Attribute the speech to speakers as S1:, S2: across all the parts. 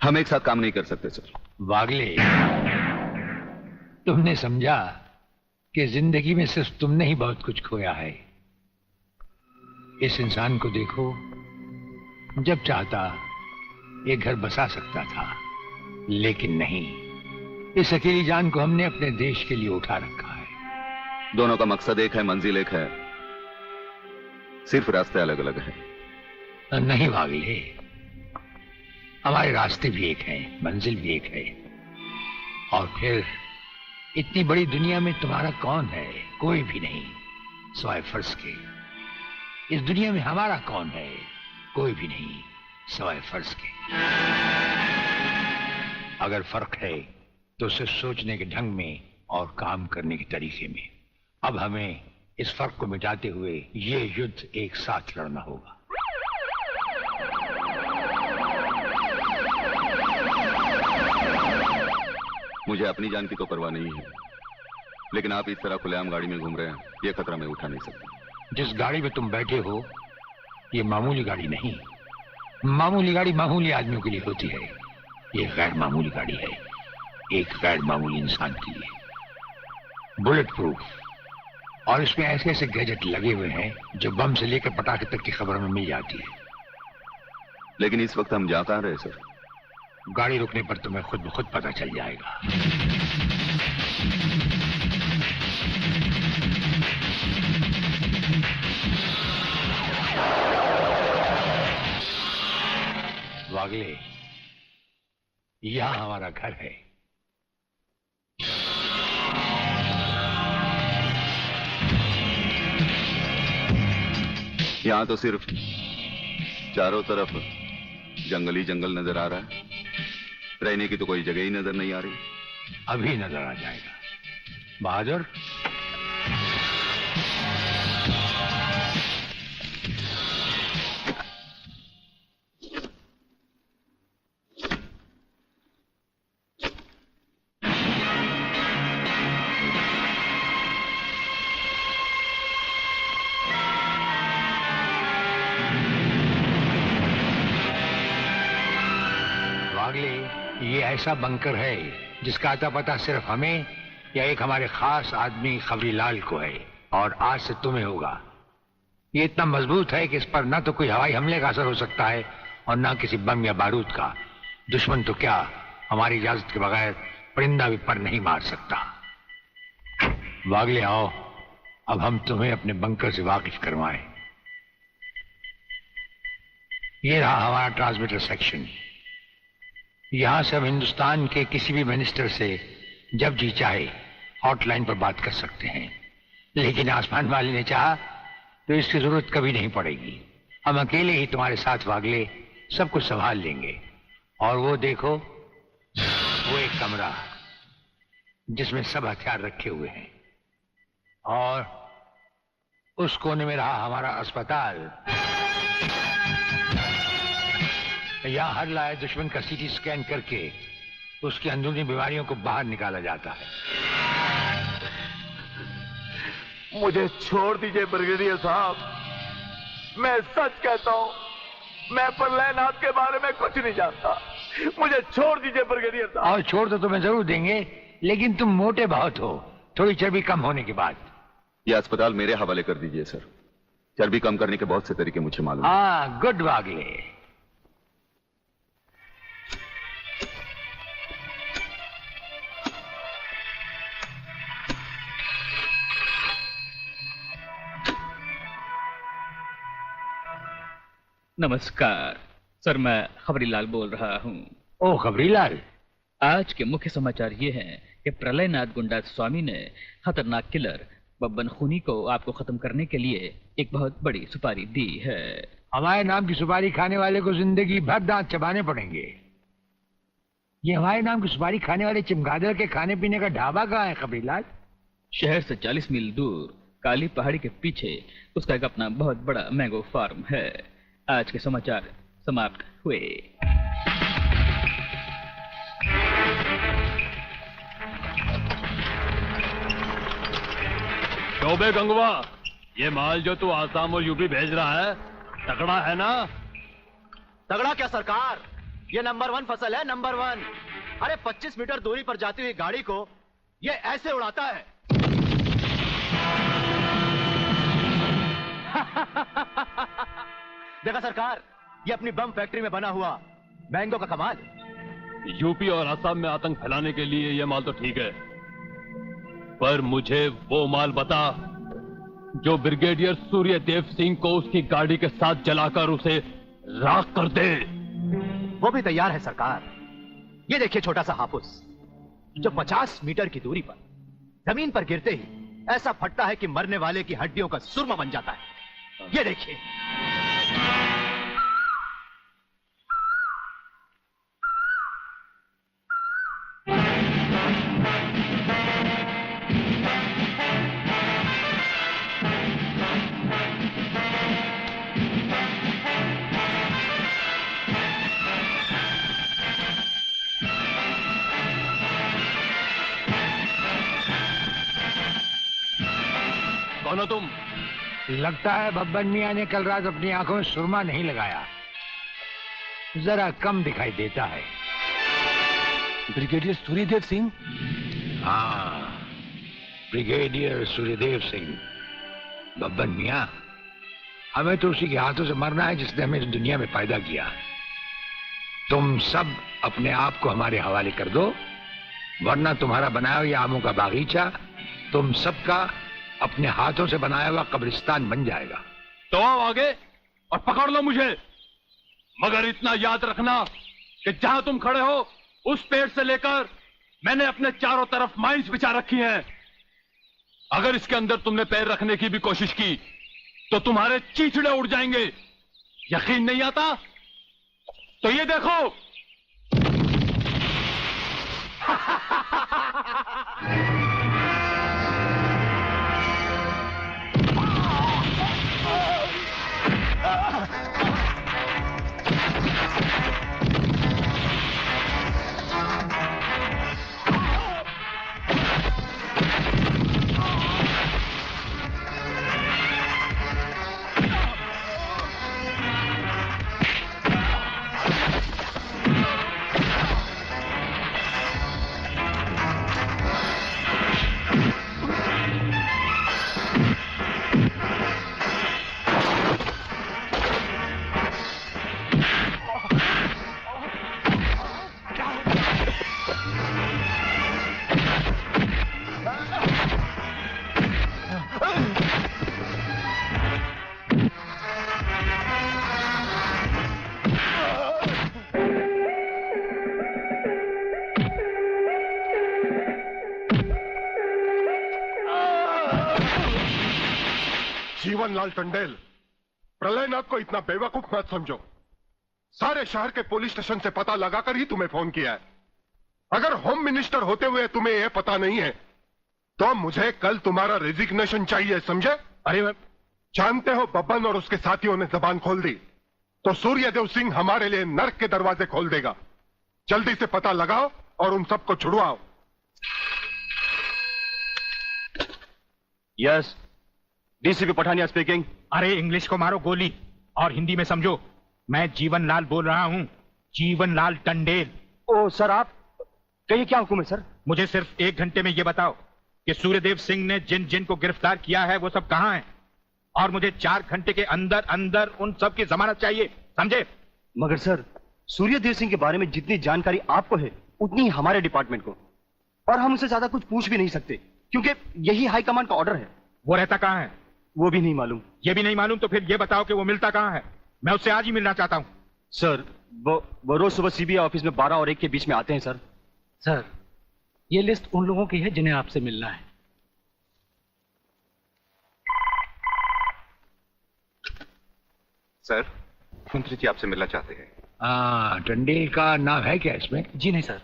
S1: हम एक साथ काम नहीं कर सकते सर।
S2: वागले, तुमने समझा कि जिंदगी में सिर्फ तुमने ही बहुत कुछ खोया है। इस इंसान को देखो, जब चाहता ये घर बसा सकता था, लेकिन नहीं। इस अकेली जान को हमने अपने देश के लिए उठा रखा है।
S1: दोनों का मकसद एक है, मंजिल एक है, सिर्फ रास्ते अलग अलग है।
S2: नहीं वागले, हमारे रास्ते भी एक हैं, मंजिल भी एक है। और फिर इतनी बड़ी दुनिया में तुम्हारा कौन है? कोई भी नहीं, सिवाय फर्ज के। इस दुनिया में हमारा कौन है? कोई भी नहीं, सिवाय फर्ज के। अगर फर्क है तो सिर्फ सोचने के ढंग में और काम करने के तरीके में। अब हमें इस फर्क को मिटाते हुए ये युद्ध एक साथ लड़ना होगा।
S1: मुझे अपनी जान की तो परवाह नहीं है, लेकिन आप इस तरह खुलेआम गाड़ी में घूम रहे हैं, ये खतरा मैं उठा नहीं सकता।
S2: जिस गाड़ी में तुम बैठे हो, ये मामूली गाड़ी नहीं। मामूली गाड़ी मामूली आदमियों के लिए होती है, ये गैर मामूली गाड़ी है, एक गैर मामूली इंसान के लिए। बुलेट प्रूफ, और इसमें ऐसे ऐसे गैजेट लगे हुए हैं जो बम से लेकर पटाखे तक की खबर हमें मिल जाती है।
S1: लेकिन इस वक्त हम जा कहां रहे सर?
S2: गाड़ी रुकने पर तुम्हें खुद ब खुद पता चल जाएगा। वागले, यहां हमारा घर है।
S1: यहां तो सिर्फ चारों तरफ जंगली जंगल नजर आ रहा है, रहने की तो कोई जगह ही नजर नहीं आ रही।
S2: अभी नजर आ जाएगा बहादुर। ये ऐसा बंकर है जिसका अता पता सिर्फ हमें या एक हमारे खास आदमी खबरीलाल को है, और आज से तुम्हें होगा। ये इतना मजबूत है कि इस पर ना तो कोई हवाई हमले का असर हो सकता है और ना किसी बम या बारूद का। दुश्मन तो क्या, हमारी इजाजत के बगैर परिंदा भी पर नहीं मार सकता। वागले आओ, अब हम तुम्हें अपने बंकर से वाकिफ करवाएं। ये रहा हमारा ट्रांसमीटर सेक्शन। यहां से हम हिंदुस्तान के किसी भी मिनिस्टर से जब जी चाहे हॉटलाइन पर बात कर सकते हैं, लेकिन आसमान वाले ने चाहा तो इसकी जरूरत कभी नहीं पड़ेगी। हम अकेले ही तुम्हारे साथ वागले सब कुछ संभाल लेंगे। और वो देखो, वो एक कमरा जिसमें सब हथियार रखे हुए हैं, और उस कोने में रहा हमारा अस्पताल। यहां हर लाए दुश्मन का सीटी स्कैन करके उसकी अंदरूनी बीमारियों को बाहर निकाला जाता है।
S3: मुझे छोड़ दीजिए ब्रिगेडियर साहब, मैं सच कहता हूं, मैं प्रलयनाथ के बारे में कुछ नहीं जानता। मुझे छोड़ दीजिए ब्रिगेडियर साहब।
S2: और छोड़ तो तुम्हें जरूर देंगे, लेकिन तुम मोटे बहुत हो, थोड़ी चर्बी कम होने के बाद।
S1: यह अस्पताल मेरे हवाले कर दीजिए सर, चर्बी कम करने के बहुत से तरीके मुझे मालूम है।
S2: हाँ, गुड वागले।
S4: नमस्कार सर, मैं खबरीलाल बोल रहा हूँ।
S2: ओ खबरीलाल,
S4: आज के मुख्य समाचार ये हैं कि प्रलयनाथ गुंडा स्वामी ने खतरनाक किलर बब्बन खूनी को आपको खत्म करने के लिए एक बहुत बड़ी सुपारी दी है।
S2: हमारे नाम की सुपारी खाने वाले को जिंदगी भर दांत चबाने पड़ेंगे। ये हमारे नाम की सुपारी खाने वाले चमगादड़ के खाने पीने का ढाबा कहाँ है खबरीलाल?
S4: शहर से 40 मील दूर काली पहाड़ी के पीछे उसका एक अपना बहुत बड़ा मैंगो फार्म है। आज के समाचार समाप्त हुए।
S5: चौबे गंगवा, ये माल जो तू आसाम और यूपी भेज रहा है तगड़ा है ना?
S3: तगड़ा क्या सरकार,
S6: ये नंबर 1 फसल है, नंबर 1। अरे 25 मीटर दूरी पर जाती हुई गाड़ी को ये ऐसे उड़ाता है। देखा सरकार, ये अपनी बम फैक्ट्री में बना हुआ मैंगो का कमाल।
S5: यूपी और असम में आतंक फैलाने के लिए यह माल तो ठीक है, पर मुझे वो माल बता जो ब्रिगेडियर सूर्यदेव सिंह को उसकी गाड़ी के साथ जलाकर उसे राख कर दे।
S6: वो भी तैयार है सरकार। ये देखिए छोटा सा हापुस जो 50 मीटर की दूरी पर जमीन पर गिरते ही ऐसा फटता है कि मरने वाले की हड्डियों का सुरमा बन जाता है। ये देखिए।
S5: कौन हो तुम?
S2: लगता है बब्बन मियां ने कल रात अपनी आंखों में सुरमा नहीं लगाया, जरा कम दिखाई देता है।
S5: ब्रिगेडियर सूर्यदेव सिंह?
S2: हाँ, ब्रिगेडियर सूर्यदेव सिंह। बब्बन मियां, हमें तो उसी के हाथों से मरना है जिसने हमें इस दुनिया में पैदा किया। तुम सब अपने आप को हमारे हवाले कर दो, वरना तुम्हारा बनाया हुआ आमों का बागीचा तुम सबका अपने हाथों से बनाया हुआ कब्रिस्तान बन जाएगा।
S5: तो आओ आगे और पकड़ लो मुझे, मगर इतना याद रखना कि जहां तुम खड़े हो उस पेड़ से लेकर मैंने अपने चारों तरफ माइंस बिछा रखी हैं। अगर इसके अंदर तुमने पैर रखने की भी कोशिश की तो तुम्हारे चीचड़े उड़ जाएंगे। यकीन नहीं आता तो ये देखो।
S7: जीवनलाल टंडेल, प्रलयनाथ को इतना बेवकूफ मत समझो। सारे शहर के पुलिस स्टेशन से पता लगाकर ही तुम्हें फोन किया है। अगर होम मिनिस्टर होते हुए तुम्हें यह पता नहीं है तो मुझे कल तुम्हारा रेजिग्नेशन चाहिए, समझे?
S5: अरे मैं
S7: जानते हो बब्बन और उसके साथियों ने जबान खोल दी तो सूर्यदेव सिंह हमारे लिए नर्क के दरवाजे खोल देगा। जल्दी से पता लगाओ और उन सबको छुड़वाओ।
S6: Yes, DCP Pathania speaking.
S8: अरे इंग्लिश को मारो गोली और हिंदी में समझो। मैं जीवनलाल बोल रहा हूं, जीवनलाल टंडेल।
S6: ओ सर, आप कहिए, क्या हुक्म है सर?
S8: मुझे सिर्फ 1 घंटे में यह बताओ कि सूर्यदेव सिंह ने जिन जिन को गिरफ्तार किया है वो सब कहां हैं, और मुझे 4 घंटे के अंदर अंदर उन सब की जमानत चाहिए, समझे?
S6: मगर सर, सूर्यदेव सिंह के बारे में जितनी जानकारी आपको है उतनी ही हमारे डिपार्टमेंट को, और हम उसे ज्यादा कुछ पूछ भी नहीं सकते क्योंकि यही हाई कमांड का ऑर्डर है।
S8: वो रहता कहां है?
S6: वो भी नहीं मालूम।
S8: ये भी नहीं मालूम? तो फिर ये बताओ कि वो मिलता कहां है। मैं उससे आज ही मिलना चाहता हूं।
S6: सर, वो रोज सुबह सीबीआई ऑफिस में 12 और 1 के बीच में आते हैं सर।
S9: सर, ये लिस्ट उन लोगों की है जिन्हें आपसे मिलना है।
S1: सर, मंत्री जी आपसे मिलना चाहते हैं।
S2: हाँ, टंडेल का नाम है क्या इसमें?
S9: जी नहीं सर।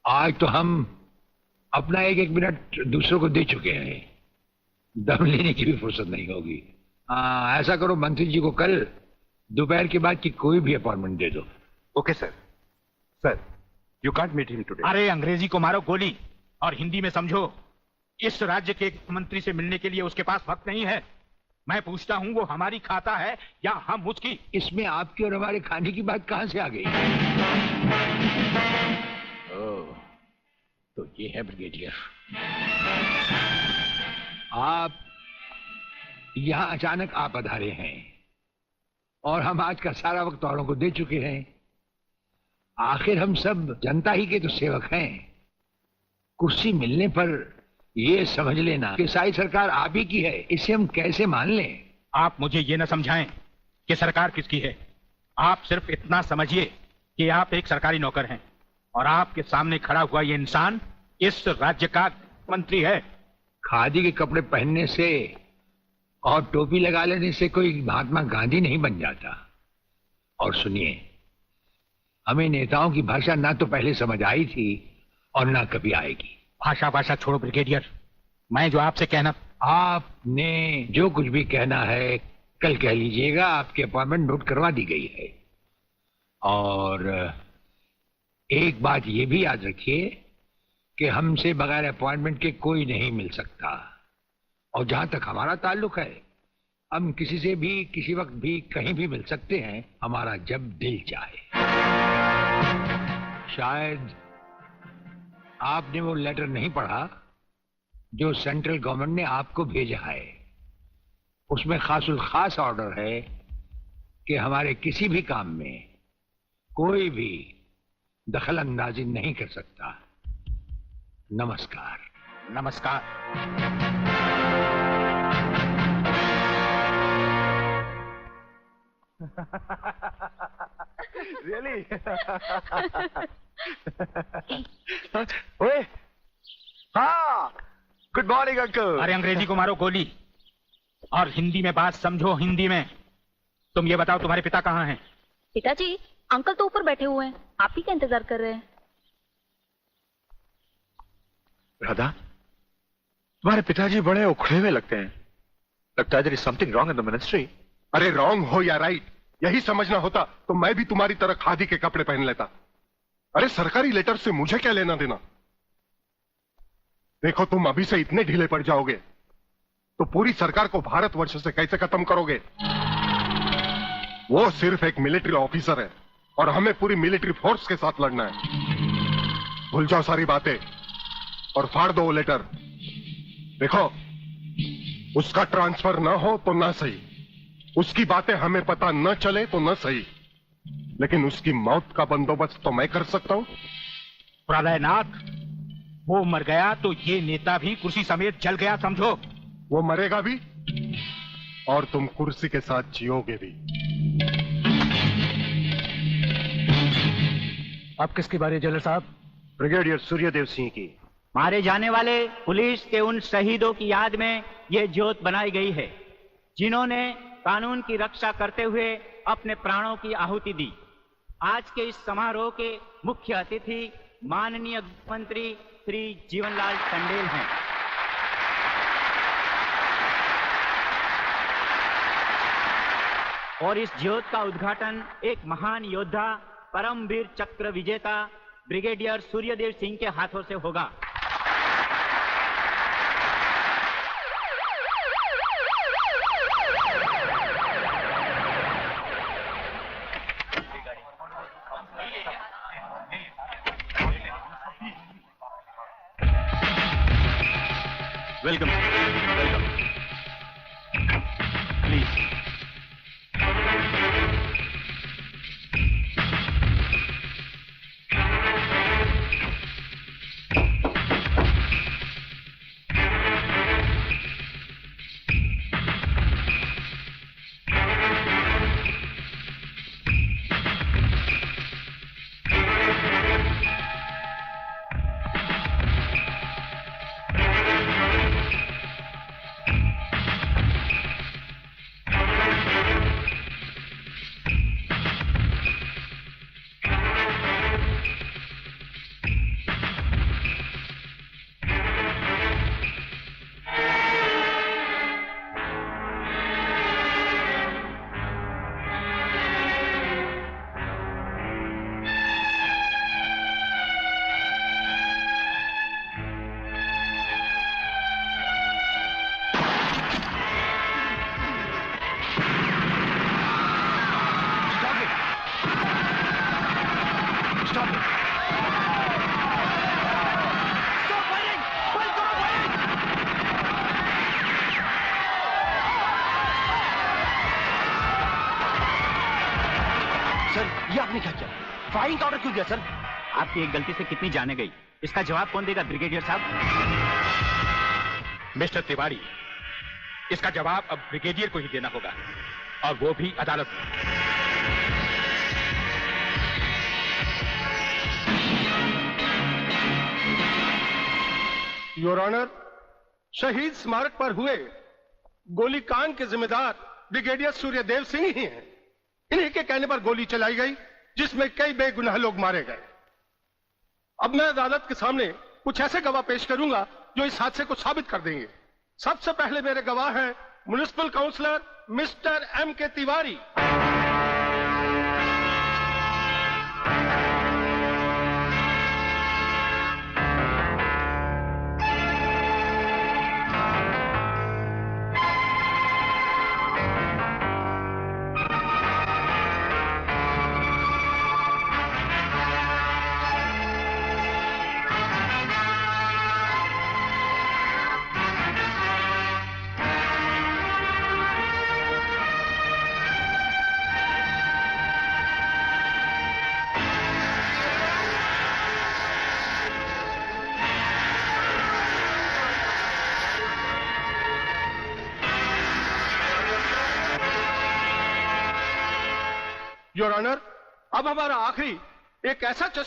S2: आज तो हम अपना 1-1 मिनट दूसरों को दे चुके हैं, दम लेने की भी फुर्सत नहीं होगी। ऐसा करो, मंत्री जी को कल दोपहर के बाद की कोई भी अपॉइंटमेंट दे दो।
S1: Okay sir. Sir, you can't meet him today.
S8: अरे अंग्रेजी को मारो गोली और हिंदी में समझो। इस राज्य के मंत्री से मिलने के लिए उसके पास वक्त नहीं है। मैं पूछता हूँ वो हमारी खाता है या हम उसकी?
S2: इसमें आपकी और हमारे खाने की बात कहां से आ गई? ओह, तो ये है ब्रिगेडियर। आप यहां अचानक आ पधारे हैं और हम आज का सारा वक्त औरों को दे चुके हैं। आखिर हम सब जनता ही के तो सेवक हैं। कुर्सी मिलने पर ये समझ लेना कि सारी सरकार आप ही की है, इसे हम कैसे मान लें?
S8: आप मुझे ये न समझाएं कि सरकार किसकी है। आप सिर्फ इतना समझिए कि आप एक सरकारी नौकर हैं और आपके सामने खड़ा हुआ ये इंसान इस राज्य का मंत्री है।
S2: खादी के कपड़े पहनने से और टोपी लगा लेने से कोई महात्मा गांधी नहीं बन जाता। और सुनिए, हमें नेताओं की भाषा ना तो पहले समझ आई थी और ना कभी आएगी।
S8: भाषा छोड़ो ब्रिगेडियर, मैं जो आपसे कहना।
S2: आपने जो कुछ भी कहना है कल कह लीजिएगा। आपकी अपॉइंटमेंट नोट करवा दी गई है। और एक बात ये भी याद रखिए कि हमसे बगैर अपॉइंटमेंट के कोई नहीं मिल सकता। और जहां तक हमारा ताल्लुक है, हम किसी से भी किसी वक्त भी कहीं भी मिल सकते हैं, हमारा जब दिल चाहे। शायद आपने वो लेटर नहीं पढ़ा जो सेंट्रल गवर्नमेंट ने आपको भेजा है। उसमें खासुल खास ऑर्डर है कि हमारे किसी भी काम में कोई भी दखल अंदाजी नहीं कर सकता। नमस्कार।
S8: नमस्कार।
S3: रियली? ओए, हाँ, गुड मॉर्निंग अंकल।
S8: अरे अंग्रेजी को मारो गोली और हिंदी में बात समझो। हिंदी में तुम ये बताओ तुम्हारे पिता कहाँ हैं?
S10: पिताजी, अंकल तो ऊपर बैठे हुए हैं, आप ही का इंतजार कर रहे हैं।
S3: राधा, तुम्हारे पिताजी बड़े उखड़े हुए लगते हैं। लगता है there is something wrong in the ministry।
S7: अरे रॉन्ग हो या राइट, यही समझना होता तो मैं भी तुम्हारी तरह खादी के कपड़े पहन लेता। अरे सरकारी लेटर से मुझे क्या लेना देना? देखो, तुम अभी से इतने ढीले पड़ जाओगे तो पूरी सरकार को भारतवर्ष से कैसे खत्म करोगे? वो सिर्फ एक मिलिट्री ऑफिसर है और हमें पूरी मिलिट्री फोर्स के साथ लड़ना है। भूल जाओ सारी बातें और फाड़ दो वो लेटर। देखो, उसका ट्रांसफर ना हो तो ना सही, उसकी बातें हमें पता न चले तो न सही, लेकिन उसकी मौत का बंदोबस्त तो मैं कर सकता हूं।
S8: प्रलयनाथ, वो मर गया तो ये नेता भी कुर्सी समेत जल गया, समझो।
S7: वो मरेगा भी और तुम कुर्सी के साथ जियोगे भी।
S9: आप किसकी बारी है जनरल साहब?
S6: ब्रिगेडियर सूर्यदेव सिंह की।
S11: मारे जाने वाले पुलिस के उन शहीदों की याद में ये ज्योत बनाई गई है जिन्होंने कानून की रक्षा करते हुए अपने प्राणों की आहुति दी। आज के इस समारोह के मुख्य अतिथि माननीय मंत्री श्री जीवनलाल टंडेल हैं। और इस ज्योत का उद्घाटन एक महान योद्धा, परमवीर चक्र विजेता ब्रिगेडियर सूर्यदेव सिंह के हाथों से होगा।
S3: Welcome, welcome. प्लीज।
S6: सर, ये आपने क्या किया? फायरिंग का ऑर्डर क्यों दिया सर?
S11: आपकी एक गलती से कितनी जाने गई, इसका जवाब कौन देगा ब्रिगेडियर साहब?
S8: मिस्टर तिवारी, इसका जवाब अब ब्रिगेडियर को ही देना होगा, और वो भी अदालत में।
S7: योर ऑनर, शहीद स्मारक पर हुए गोलीकांड के जिम्मेदार ब्रिगेडियर सूर्यदेव सिंह ही हैं। इन्हीं के कहने पर गोली चलाई गई, जिसमें कई बेगुनाह लोग मारे गए। अब मैं अदालत के सामने कुछ ऐसे गवाह पेश करूंगा जो इस हादसे को साबित कर देंगे। सबसे पहले मेरे गवाह हैं municipal councillor mister M.K. Tiwari. Your honour, अब हमारा आखिरी एक ऐसा चश्मा